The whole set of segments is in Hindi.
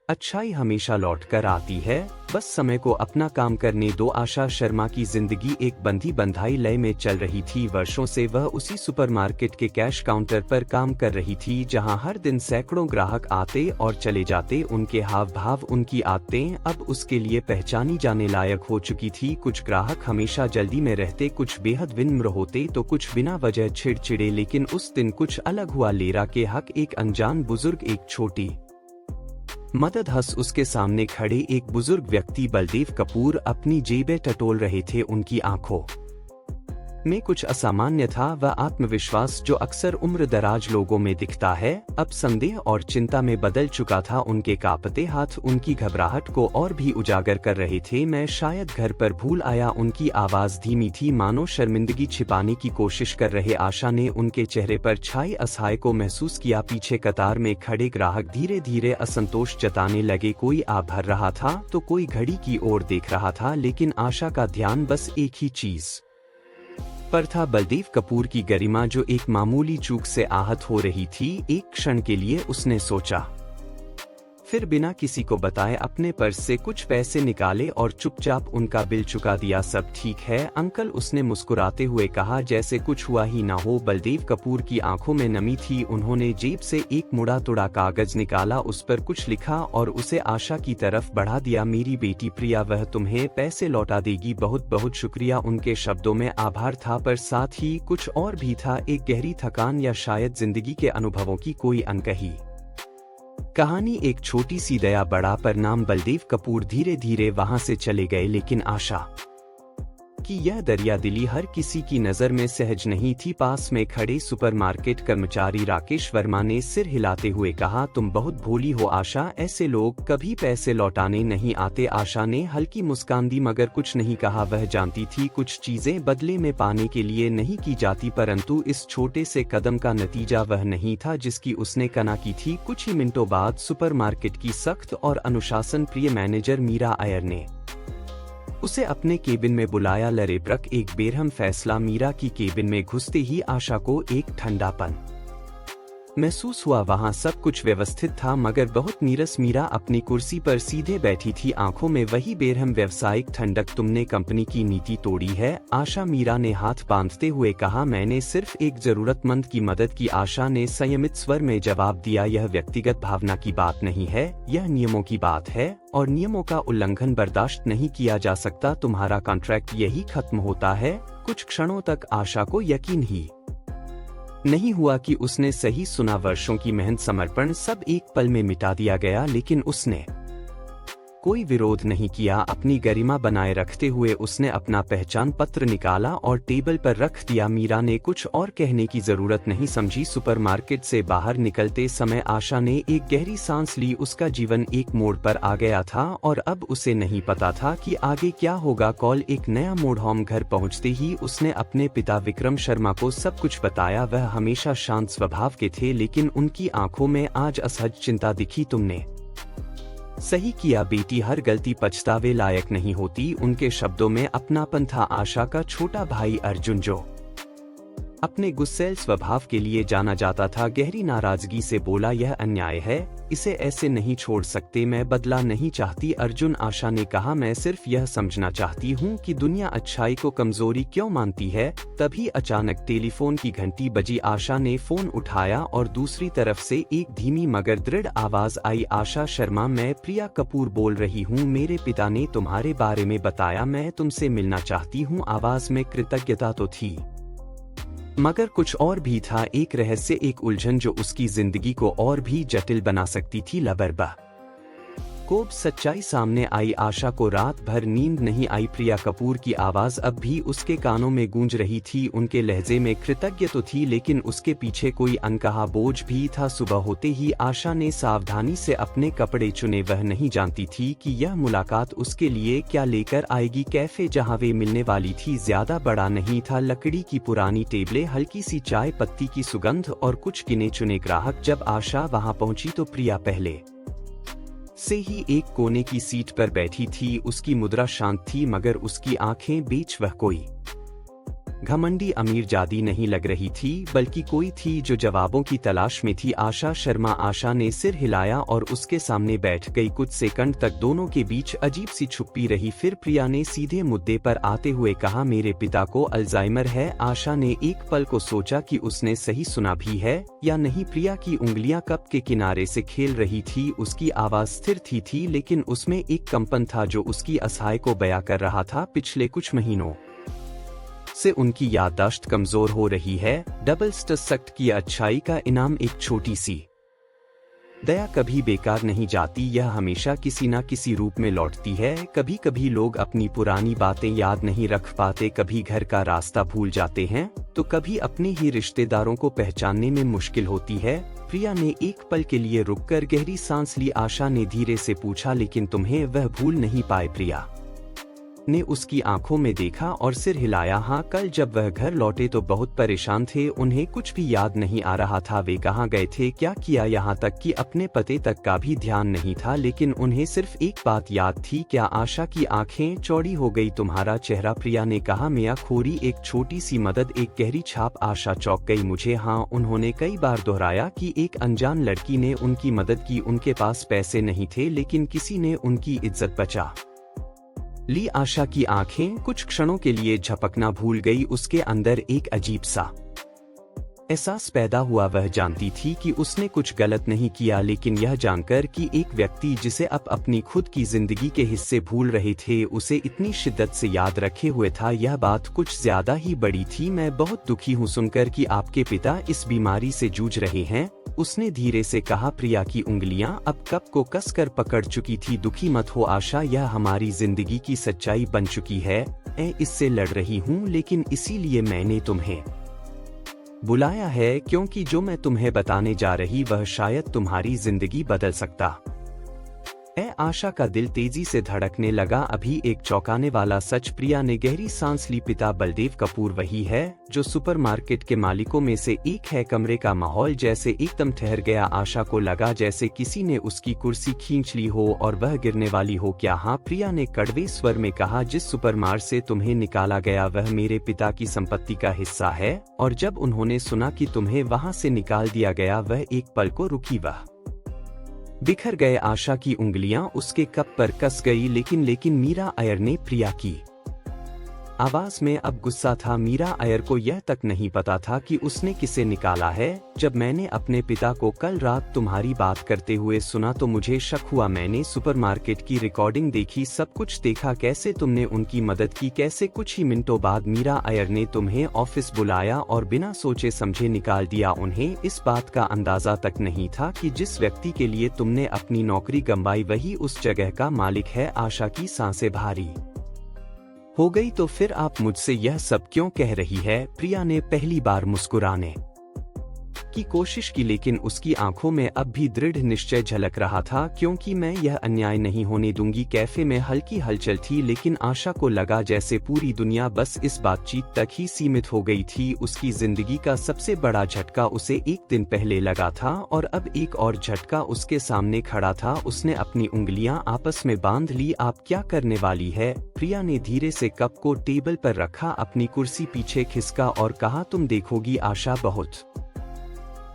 अच्छाई हमेशा लौट कर आती है, बस समय को अपना काम करने दो। आशा शर्मा की जिंदगी एक बंधी बंधाई लय में चल रही थी। वर्षों से वह उसी सुपरमार्केट के कैश काउंटर पर काम कर रही थी, जहां हर दिन सैकड़ों ग्राहक आते और चले जाते। उनके हाव भाव, उनकी आदतें अब उसके लिए पहचानी जाने लायक हो चुकी थी। कुछ ग्राहक हमेशा जल्दी में रहते, कुछ बेहद विनम्र होते तो कुछ बिना वजह चिड़चिड़े। लेकिन उस दिन कुछ अलग हुआ। लेरा के हक एक अनजान बुजुर्ग, एक छोटी मदद हंस उसके सामने खड़े एक बुजुर्ग व्यक्ति बलदेव कपूर अपनी जेबें टटोल रहे थे। उनकी आंखों में कुछ असामान्य था। वह आत्मविश्वास जो अक्सर उम्र दराज लोगों में दिखता है, अब संदेह और चिंता में बदल चुका था। उनके कांपते हाथ उनकी घबराहट को और भी उजागर कर रहे थे। मैं शायद घर पर भूल आया। उनकी आवाज धीमी थी, मानो शर्मिंदगी छिपाने की कोशिश कर रहे। आशा ने उनके चेहरे पर छाई असहाय को महसूस किया। पीछे कतार में खड़े ग्राहक धीरे धीरे असंतोष जताने लगे। कोई आ भर रहा था तो कोई घड़ी की ओर देख रहा था, लेकिन आशा का ध्यान बस एक ही चीज पर था, बलदेव कपूर की गरिमा जो एक मामूली चूक से आहत हो रही थी। एक क्षण के लिए उसने सोचा, फिर बिना किसी को बताए अपने पर्स से कुछ पैसे निकाले और चुपचाप उनका बिल चुका दिया। सब ठीक है अंकल, उसने मुस्कुराते हुए कहा, जैसे कुछ हुआ ही ना हो। बलदेव कपूर की आंखों में नमी थी। उन्होंने जेब से एक मुड़ा तुड़ा कागज निकाला, उस पर कुछ लिखा और उसे आशा की तरफ बढ़ा दिया। मेरी बेटी प्रिया, वह तुम्हें पैसे लौटा देगी। बहुत बहुत शुक्रिया। उनके शब्दों में आभार था, पर साथ ही कुछ और भी था, एक गहरी थकान या शायद जिंदगी के अनुभवों की कोई अनकही कहानी। एक छोटी सी दया, बड़ा परिणाम। बलदेव कपूर धीरे धीरे वहां से चले गए, लेकिन आशा कि यह दरियादिली हर किसी की नजर में सहज नहीं थी। पास में खड़े सुपरमार्केट कर्मचारी राकेश वर्मा ने सिर हिलाते हुए कहा, तुम बहुत भोली हो आशा, ऐसे लोग कभी पैसे लौटाने नहीं आते। आशा ने हल्की मुस्कान दी मगर कुछ नहीं कहा। वह जानती थी कुछ चीजें बदले में पाने के लिए नहीं की जाती, परंतु इस छोटे से कदम का नतीजा वह नहीं था जिसकी उसने कना की थी। कुछ ही मिनटों बाद सुपरमार्केट की सख्त और अनुशासन प्रिय मैनेजर मीरा अय्यर ने उसे अपने केबिन में बुलाया। लरेब्रक एक बेरहम फैसला। मीरा की केबिन में घुसते ही आशा को एक ठंडापन महसूस हुआ। वहां सब कुछ व्यवस्थित था मगर बहुत नीरस। मीरा अपनी कुर्सी पर सीधे बैठी थी, आंखों में वही बेरहम व्यावसायिक ठंडक। तुमने कंपनी की नीति तोड़ी है आशा, मीरा ने हाथ बांधते हुए कहा। मैंने सिर्फ एक जरूरतमंद की मदद की, आशा ने संयमित स्वर में जवाब दिया। यह व्यक्तिगत भावना की बात नहीं है, यह नियमों की बात है और नियमों का उल्लंघन बर्दाश्त नहीं किया जा सकता। तुम्हारा कॉन्ट्रैक्ट यही खत्म होता है। कुछ क्षणों तक आशा को यकीन ही नहीं हुआ कि उसने सही सुना। वर्षों की मेहनत, समर्पण, सब एक पल में मिटा दिया गया। लेकिन उसने कोई विरोध नहीं किया। अपनी गरिमा बनाए रखते हुए उसने अपना पहचान पत्र निकाला और टेबल पर रख दिया। मीरा ने कुछ और कहने की जरूरत नहीं समझी। सुपरमार्केट से बाहर निकलते समय आशा ने एक गहरी सांस ली। उसका जीवन एक मोड़ पर आ गया था और अब उसे नहीं पता था कि आगे क्या होगा। कॉल एक नया मोड़। होम घर पहुंचते ही उसने अपने पिता विक्रम शर्मा को सब कुछ बताया। वह हमेशा शांत स्वभाव के थे, लेकिन उनकी आंखों में आज असहज चिंता दिखी। तुमने सही किया बेटी, हर गलती पछतावे लायक नहीं होती। उनके शब्दों में अपनापन था। आशा का छोटा भाई अर्जुन, जो अपने गुस्सैल स्वभाव के लिए जाना जाता था, गहरी नाराजगी से बोला, यह अन्याय है, इसे ऐसे नहीं छोड़ सकते। मैं बदला नहीं चाहती अर्जुन, आशा ने कहा। मैं सिर्फ यह समझना चाहती हूँ कि दुनिया अच्छाई को कमजोरी क्यों मानती है। तभी अचानक टेलीफोन की घंटी बजी। आशा ने फोन उठाया और दूसरी तरफ से एक धीमी मगर दृढ़ आवाज आई, आशा शर्मा, मैं प्रिया कपूर बोल रही हूँ। मेरे पिता ने तुम्हारे बारे में बताया, मैं तुमसे मिलना चाहती हूँ। आवाज में कृतज्ञता तो थी मगर कुछ और भी था, एक रहस्य, एक उलझन जो उसकी जिंदगी को और भी जटिल बना सकती थी। लबरबा कोब सच्चाई सामने आई। आशा को रात भर नींद नहीं आई। प्रिया कपूर की आवाज अब भी उसके कानों में गूंज रही थी। उनके लहजे में कृतज्ञता तो थी, लेकिन उसके पीछे कोई अनकहा बोझ भी था। सुबह होते ही आशा ने सावधानी से अपने कपड़े चुने। वह नहीं जानती थी कि यह मुलाकात उसके लिए क्या लेकर आएगी। कैफे जहां वे मिलने वाली थी ज्यादा बड़ा नहीं था। लकड़ी की पुरानी टेबलें, हल्की सी चाय पत्ती की सुगंध और कुछ गिने चुने ग्राहक। जब आशा वहां पहुंची तो प्रिया पहले से ही एक कोने की सीट पर बैठी थी। उसकी मुद्रा शांत थी मगर उसकी आंखें बीच वह कोई घमंडी अमीरजादी नहीं लग रही थी, बल्कि कोई थी जो जवाबों की तलाश में थी। आशा शर्मा। आशा ने सिर हिलाया और उसके सामने बैठ गई। कुछ सेकंड तक दोनों के बीच अजीब सी चुप्पी रही। फिर प्रिया ने सीधे मुद्दे पर आते हुए कहा, मेरे पिता को अल्जाइमर है। आशा ने एक पल को सोचा कि उसने सही सुना भी है या नहीं। प्रिया की उंगलियां कप के किनारे से खेल रही थी। उसकी आवाज स्थिर थी लेकिन उसमें एक कंपन था जो उसकी असहाय को बयां कर रहा था। पिछले कुछ महीनों से उनकी याददाश्त कमजोर हो रही है। डबल सख्त की अच्छाई का इनाम एक छोटी सी दया कभी बेकार नहीं जाती। यह हमेशा किसी न किसी रूप में लौटती है। कभी कभी लोग अपनी पुरानी बातें याद नहीं रख पाते, कभी घर का रास्ता भूल जाते हैं, तो कभी अपने ही रिश्तेदारों को पहचानने में मुश्किल होती है। प्रिया ने एक पल के लिए रुककर गहरी सांस ली। आशा ने धीरे से पूछा, लेकिन तुम्हें वह भूल नहीं पाए? प्रिया ने उसकी आंखों में देखा और सिर हिलाया। हाँ, कल जब वह घर लौटे तो बहुत परेशान थे। उन्हें कुछ भी याद नहीं आ रहा था। वे कहाँ गए थे, क्या किया, यहाँ तक कि अपने पते तक का भी ध्यान नहीं था। लेकिन उन्हें सिर्फ एक बात याद थी। क्या? आशा की आंखें चौड़ी हो गई। तुम्हारा चेहरा, प्रिया ने कहा। मियां खोरी, एक छोटी सी मदद, एक गहरी छाप। आशा चौंक गई। मुझे? हाँ, उन्होंने कई बार दोहराया कि एक अनजान लड़की ने उनकी मदद की। उनके पास पैसे नहीं थे लेकिन किसी ने उनकी इज्जत बचा ली। आशा की आंखें कुछ क्षणों के लिए झपकना भूल गई। उसके अंदर एक अजीब सा एहसास पैदा हुआ। वह जानती थी कि उसने कुछ गलत नहीं किया, लेकिन यह जानकर कि एक व्यक्ति जिसे अब अपनी खुद की जिंदगी के हिस्से भूल रहे थे, उसे इतनी शिद्दत से याद रखे हुए था, यह बात कुछ ज्यादा ही बड़ी थी। मैं बहुत दुखी हूँ सुनकर कि आपके पिता इस बीमारी से जूझ रहे हैं, उसने धीरे से कहा। प्रिया की उंगलियां अब कप को कसकर पकड़ चुकी थी। दुखी मत हो आशा, यह हमारी जिंदगी की सच्चाई बन चुकी है। मैं इससे लड़ रही हूँ, लेकिन इसीलिए मैंने तुम्हें बुलाया है, क्योंकि जो मैं तुम्हें बताने जा रही वह शायद तुम्हारी जिंदगी बदल सकता। आशा का दिल तेजी से धड़कने लगा। अभी एक चौंकाने वाला सच। प्रिया ने गहरी सांस ली। पिता बलदेव कपूर वही है जो सुपरमार्केट के मालिकों में से एक है। कमरे का माहौल जैसे एकदम ठहर गया। आशा को लगा जैसे किसी ने उसकी कुर्सी खींच ली हो और वह गिरने वाली हो। क्या? हाँ, प्रिया ने कड़वे स्वर में कहा। जिस सुपरमार्केट से तुम्हें निकाला गया वह मेरे पिता की संपत्ति का हिस्सा है, और जब उन्होंने सुना कि तुम्हें वहां से निकाल दिया गया, वह एक पल को रुकी। वह बिखर गए। आशा की उंगलियां उसके कप पर कस गई। लेकिन मीरा अय्यर ने? प्रिया की आवाज में अब गुस्सा था। मीरा अय्यर को यह तक नहीं पता था कि उसने किसे निकाला है। जब मैंने अपने पिता को कल रात तुम्हारी बात करते हुए सुना तो मुझे शक हुआ। मैंने सुपरमार्केट की रिकॉर्डिंग देखी, सब कुछ देखा, कैसे तुमने उनकी मदद की, कैसे कुछ ही मिनटों बाद मीरा अय्यर ने तुम्हें ऑफिस बुलाया और बिना सोचे समझे निकाल दिया। उन्हें इस बात का अंदाजा तक नहीं था कि जिस व्यक्ति के लिए तुमने अपनी नौकरी गंवाई वही उस जगह का मालिक है। आशा की सांसें भारी हो गई। तो फिर आप मुझसे यह सब क्यों कह रही है? प्रिया ने पहली बार मुस्कुराने की कोशिश की, लेकिन उसकी आंखों में अब भी दृढ़ निश्चय झलक रहा था। क्योंकि मैं यह अन्याय नहीं होने दूंगी। कैफे में हल्की हलचल थी, लेकिन आशा को लगा जैसे पूरी दुनिया बस इस बातचीत तक ही सीमित हो गई थी। उसकी जिंदगी का सबसे बड़ा झटका उसे एक दिन पहले लगा था, और अब एक और झटका उसके सामने खड़ा था। उसने अपनी उंगलियां आपस में बांध ली। आप क्या करने वाली है? प्रिया ने धीरे से कप को टेबल पर रखा, अपनी कुर्सी पीछे खिसका और कहा, तुम देखोगी आशा, बहुत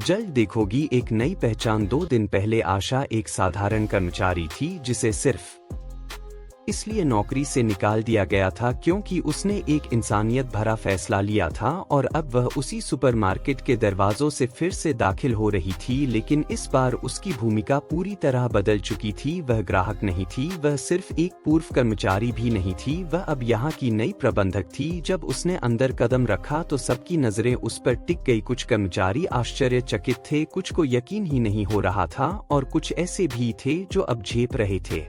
जल्द देखोगी एक नई पहचान। 2 दिन पहले आशा एक साधारण कर्मचारी थी जिसे सिर्फ इसलिए नौकरी से निकाल दिया गया था क्योंकि उसने एक इंसानियत भरा फैसला लिया था, और अब वह उसी सुपरमार्केट के दरवाजों से फिर से दाखिल हो रही थी। लेकिन इस बार उसकी भूमिका पूरी तरह बदल चुकी थी। वह ग्राहक नहीं थी, वह सिर्फ एक पूर्व कर्मचारी भी नहीं थी, वह अब यहाँ की नई प्रबंधक थी। जब उसने अंदर कदम रखा तो सबकी नजरें उस पर टिक गई। कुछ कर्मचारी आश्चर्यचकित थे, कुछ को यकीन ही नहीं हो रहा था, और कुछ ऐसे भी थे जो अब झेप रहे थे।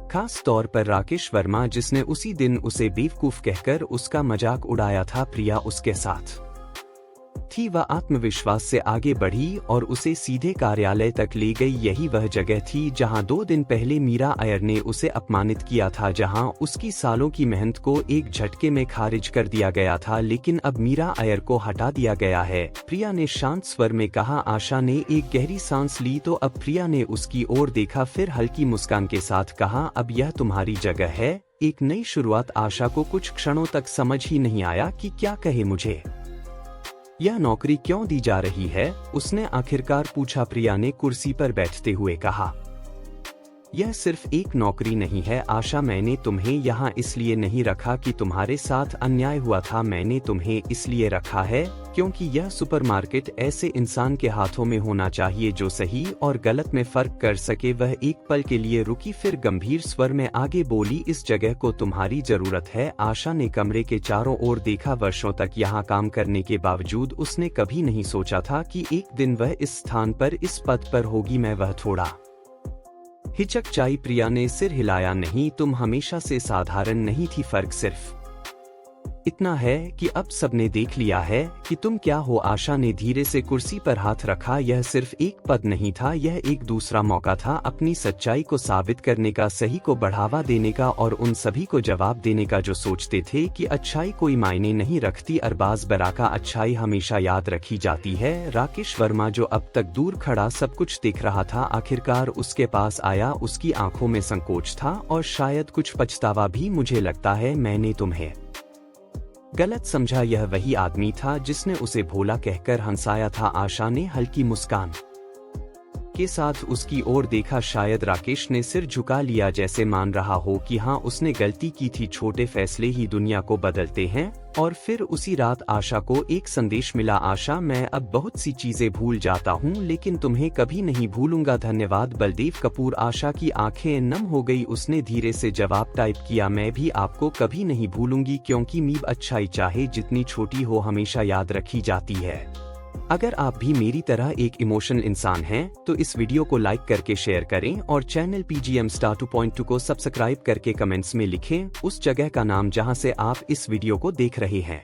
खास तौर पर राकेश वर्मा, जिसने उसी दिन उसे बेवकूफ कहकर उसका मजाक उड़ाया था। प्रिया उसके साथ थी। वह आत्मविश्वास से आगे बढ़ी और उसे सीधे कार्यालय तक ले गई। यही वह जगह थी जहां 2 दिन पहले मीरा अय्यर ने उसे अपमानित किया था, जहां उसकी सालों की मेहनत को एक झटके में खारिज कर दिया गया था। लेकिन अब मीरा अय्यर को हटा दिया गया है, प्रिया ने शांत स्वर में कहा। आशा ने एक गहरी सांस ली तो अब प्रिया ने उसकी ओर देखा, फिर हल्की मुस्कान के साथ कहा, अब यह तुम्हारी जगह है, एक नई शुरुआत। आशा को कुछ क्षणों तक समझ ही नहीं आया कि क्या कहे। मुझे यह नौकरी क्यों दी जा रही है, उसने आखिरकार पूछा। प्रिया ने कुर्सी पर बैठते हुए कहा, यह सिर्फ एक नौकरी नहीं है आशा, मैंने तुम्हें यहाँ इसलिए नहीं रखा कि तुम्हारे साथ अन्याय हुआ था, मैंने तुम्हें इसलिए रखा है क्योंकि यह सुपरमार्केट ऐसे इंसान के हाथों में होना चाहिए जो सही और गलत में फर्क कर सके। वह एक पल के लिए रुकी, फिर गंभीर स्वर में आगे बोली, इस जगह को तुम्हारी जरूरत है। आशा ने कमरे के चारों ओर देखा। वर्षों तक यहाँ काम करने के बावजूद उसने कभी नहीं सोचा था कि एक दिन वह इस स्थान पर, इस पद पर होगी। मैं वह थोड़ा हिचकचाई। प्रिया ने सिर हिलाया, नहीं, तुम हमेशा से साधारण नहीं थी, फर्क सिर्फ इतना है कि अब सबने देख लिया है कि तुम क्या हो। आशा ने धीरे से कुर्सी पर हाथ रखा। यह सिर्फ एक पद नहीं था, यह एक दूसरा मौका था अपनी सच्चाई को साबित करने का, सही को बढ़ावा देने का और उन सभी को जवाब देने का जो सोचते थे कि अच्छाई कोई मायने नहीं रखती। अरबाज बराका, अच्छाई हमेशा याद रखी जाती है। राकेश वर्मा जो अब तक दूर खड़ा सब कुछ देख रहा था, आखिरकार उसके पास आया। उसकी आंखों में संकोच था और शायद कुछ पछतावा भी। मुझे लगता है मैंने तुम्हें गलत समझा। यह वही आदमी था जिसने उसे भोला कहकर हंसाया था। आशा ने हल्की मुस्कान के साथ उसकी ओर देखा। शायद राकेश ने सिर झुका लिया, जैसे मान रहा हो कि हाँ, उसने गलती की थी। छोटे फैसले ही दुनिया को बदलते हैं। और फिर उसी रात आशा को एक संदेश मिला, आशा, मैं अब बहुत सी चीजें भूल जाता हूँ लेकिन तुम्हें कभी नहीं भूलूंगा, धन्यवाद। बलदेव कपूर। आशा की आंखें नम हो गई। उसने धीरे से जवाब टाइप किया, मैं भी आपको कभी नहीं भूलूंगी क्योंकि मीब अच्छाई चाहे जितनी छोटी हो हमेशा याद रखी जाती है। अगर आप भी मेरी तरह एक इमोशनल इंसान हैं तो इस वीडियो को लाइक करके शेयर करें और चैनल PGM Star 2.2 को सब्सक्राइब करके कमेंट्स में लिखें उस जगह का नाम जहां से आप इस वीडियो को देख रहे हैं।